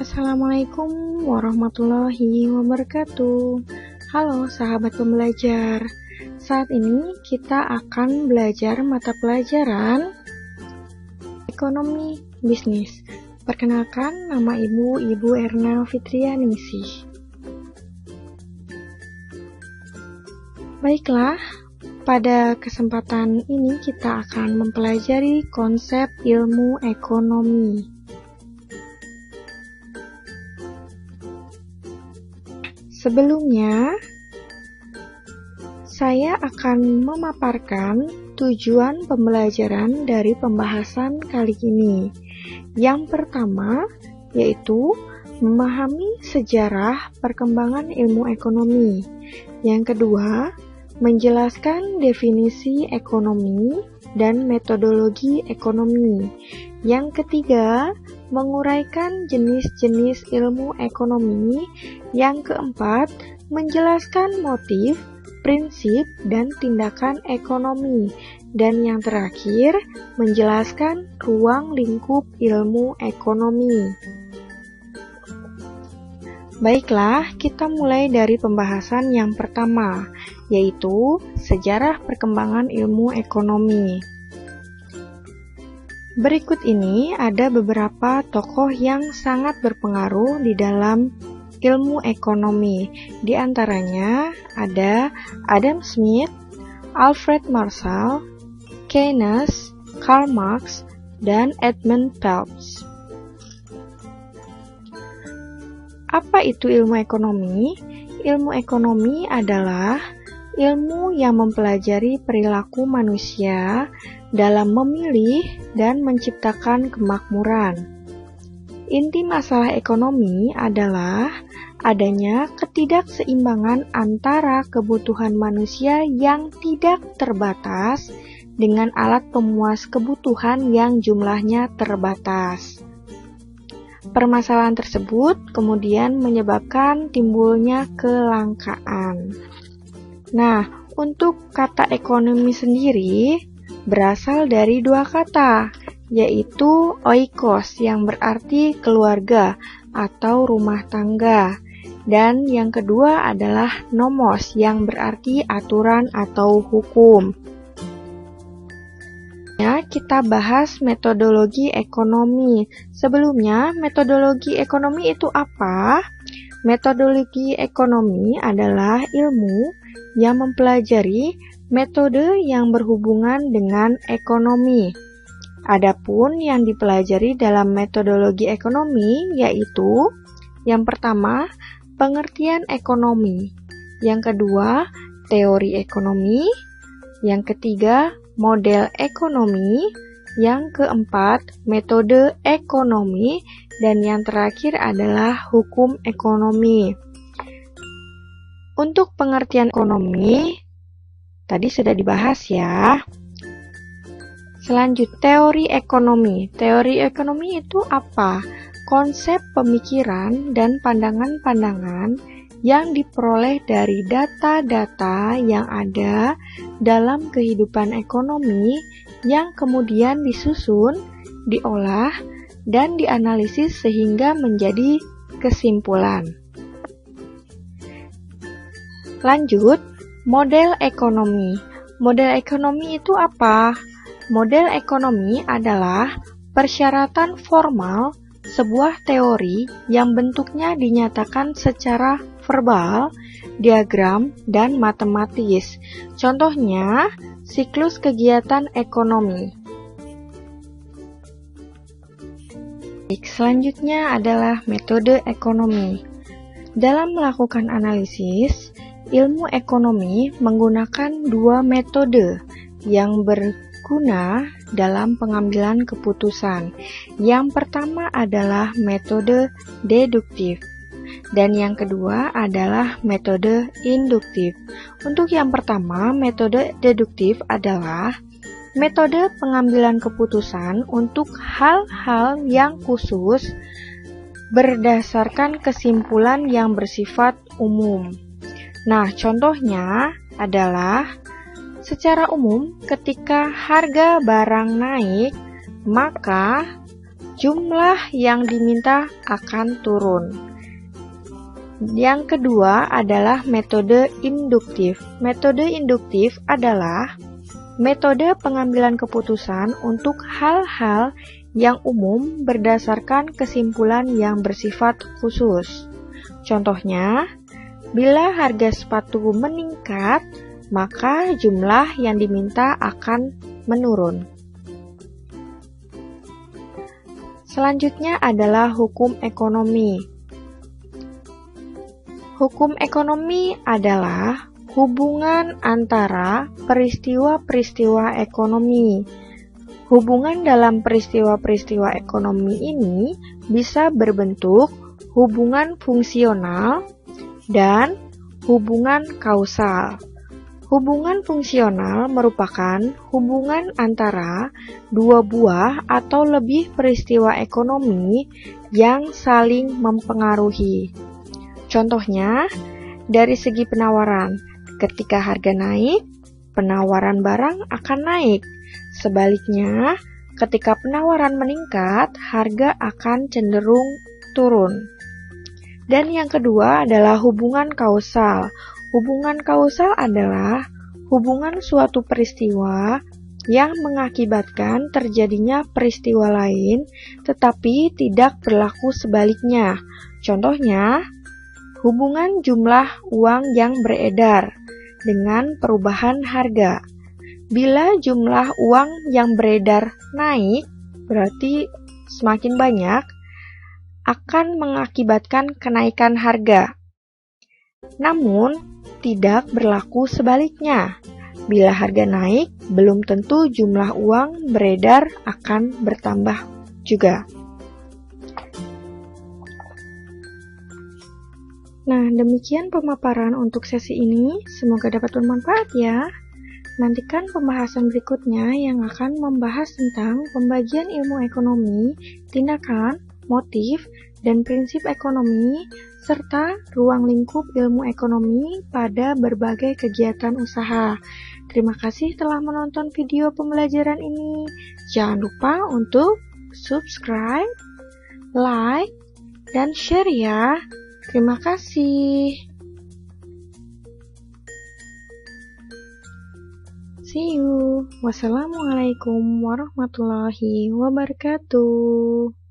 Assalamualaikum warahmatullahi wabarakatuh. Halo sahabat pembelajar. Saat ini kita akan belajar mata pelajaran Ekonomi Bisnis. Perkenalkan, nama Ibu Erna Fitrianingsih. Baiklah, pada kesempatan ini kita akan mempelajari konsep ilmu ekonomi. Sebelumnya, saya akan memaparkan tujuan pembelajaran dari pembahasan kali ini. Yang pertama, yaitu memahami sejarah perkembangan ilmu ekonomi. Yang kedua, menjelaskan definisi ekonomi dan metodologi ekonomi. Yang ketiga, menguraikan jenis-jenis ilmu ekonomi. Yang keempat, menjelaskan motif, prinsip, dan tindakan ekonomi. Dan yang terakhir, menjelaskan ruang lingkup ilmu ekonomi. Baiklah, kita mulai dari pembahasan yang pertama, yaitu sejarah perkembangan ilmu ekonomi. Berikut ini ada beberapa tokoh yang sangat berpengaruh di dalam ilmu ekonomi. Di antaranya ada Adam Smith, Alfred Marshall, Keynes, Karl Marx, dan Edmund Phelps. Apa itu ilmu ekonomi? Ilmu ekonomi adalah ilmu yang mempelajari perilaku manusia dalam memilih dan menciptakan kemakmuran. Inti masalah ekonomi adalah adanya ketidakseimbangan antara kebutuhan manusia yang tidak terbatas dengan alat pemuas kebutuhan yang jumlahnya terbatas. Permasalahan tersebut kemudian menyebabkan timbulnya kelangkaan. Nah, untuk kata ekonomi sendiri berasal dari dua kata, yaitu oikos yang berarti keluarga atau rumah tangga, dan yang kedua adalah nomos yang berarti aturan atau hukum. Kita bahas metodologi ekonomi. Sebelumnya, metodologi ekonomi itu apa? Metodologi ekonomi adalah ilmu yang mempelajari metode yang berhubungan dengan ekonomi. Adapun yang dipelajari dalam metodologi ekonomi yaitu yang pertama, pengertian ekonomi. Yang kedua, teori ekonomi. Yang ketiga, model ekonomi. Yang keempat, metode ekonomi. Dan yang terakhir adalah hukum ekonomi. Untuk pengertian ekonomi, tadi sudah dibahas ya. Selanjutnya, teori ekonomi. Teori ekonomi itu apa? Konsep pemikiran dan pandangan-pandangan yang diperoleh dari data-data yang ada dalam kehidupan ekonomi yang kemudian disusun, diolah, dan dianalisis sehingga menjadi kesimpulan. Lanjut, model ekonomi. Model ekonomi itu apa? Model ekonomi adalah persyaratan formal sebuah teori yang bentuknya dinyatakan secara verbal, diagram, dan matematis. Contohnya, siklus kegiatan ekonomi. Selanjutnya adalah metode ekonomi. Dalam melakukan analisis, ilmu ekonomi menggunakan dua metode yang berguna dalam pengambilan keputusan. Yang pertama adalah metode deduktif, dan yang kedua adalah metode induktif. Untuk yang pertama, metode deduktif adalah metode pengambilan keputusan untuk hal-hal yang khusus berdasarkan kesimpulan yang bersifat umum. Nah, contohnya adalah secara umum ketika harga barang naik, maka jumlah yang diminta akan turun. Yang kedua adalah metode induktif. Metode induktif adalah metode pengambilan keputusan untuk hal-hal yang umum berdasarkan kesimpulan yang bersifat khusus. Contohnya, bila harga sepatu meningkat, maka jumlah yang diminta akan menurun. Selanjutnya adalah hukum ekonomi. Hukum ekonomi adalah hubungan antara peristiwa-peristiwa ekonomi. Hubungan dalam peristiwa-peristiwa ekonomi ini bisa berbentuk hubungan fungsional dan hubungan kausal. Hubungan fungsional merupakan hubungan antara dua buah atau lebih peristiwa ekonomi yang saling mempengaruhi. Contohnya, dari segi penawaran, ketika harga naik, penawaran barang akan naik. Sebaliknya, ketika penawaran meningkat, harga akan cenderung turun. Dan yang kedua adalah hubungan kausal. Hubungan kausal adalah hubungan suatu peristiwa yang mengakibatkan terjadinya peristiwa lain, tetapi tidak berlaku sebaliknya. Contohnya, hubungan jumlah uang yang beredar dengan perubahan harga. Bila jumlah uang yang beredar naik, berarti semakin banyak, akan mengakibatkan kenaikan harga. Namun, tidak berlaku sebaliknya. Bila harga naik, belum tentu jumlah uang beredar akan bertambah juga. Nah, demikian pemaparan untuk sesi ini. Semoga dapat bermanfaat ya. Nantikan pembahasan berikutnya yang akan membahas tentang pembagian ilmu ekonomi, tindakan, motif, dan prinsip ekonomi, serta ruang lingkup ilmu ekonomi pada berbagai kegiatan usaha. Terima kasih telah menonton video pembelajaran ini. Jangan lupa untuk subscribe, like, dan share ya. Terima kasih. See you. Wassalamualaikum warahmatullahi wabarakatuh.